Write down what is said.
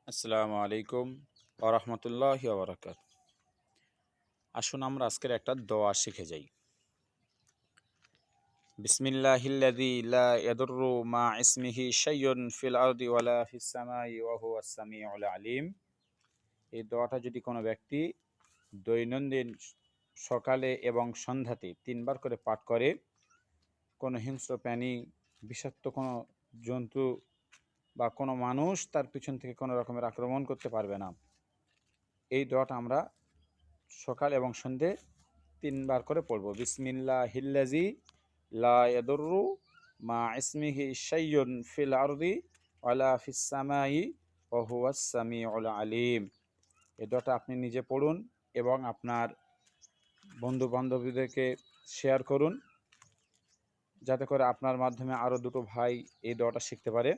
আসসালামু আলাইকুম ওয়া রাহমাতুল্লাহি ওয়া বারাকাতুহু। আসুন আমরা আজকের একটা দোয়া শিখে যাই। বিসমিল্লাহিল্লাযী লা ইয়াদুররু মা ইসমিহি শাইউন ফিল আরদি ওয়ালা ফিস সামাই ওয়া হুয়াস সামিউল আলিম। এই দোয়াটা যদি কোনো ব্যক্তি দৈনন্দিন সকালে এবং সন্ধ্যাতে ৩ বার করে পাঠ করে, কোনো হিংস্র প্রাণী, বিষাক্ত কোনো জন্তু বা কোনো মানুষ তার পিছন থেকে কোনো রকমের আক্রমণ করতে পারবে না। এই দোয়াটা আমরা সকাল এবং সন্ধে ৩ বার করে পড়ব। বিসমিল্লাহিল্লাযী লা ইয়াদুররু মা ইসমিহি শাইউন ফিল আরদি ওয়ালা ফিস সামাই ওয়া হুয়াস সামিউল আলিম। এই দোয়াটা আপনি নিজে পড়ুন এবং আপনার বন্ধু-বান্ধবীদেরকে শেয়ার করুন, যাতে করে আপনার মাধ্যমে আরও ২ টো ভাই এই দোয়াটা শিখতে পারে।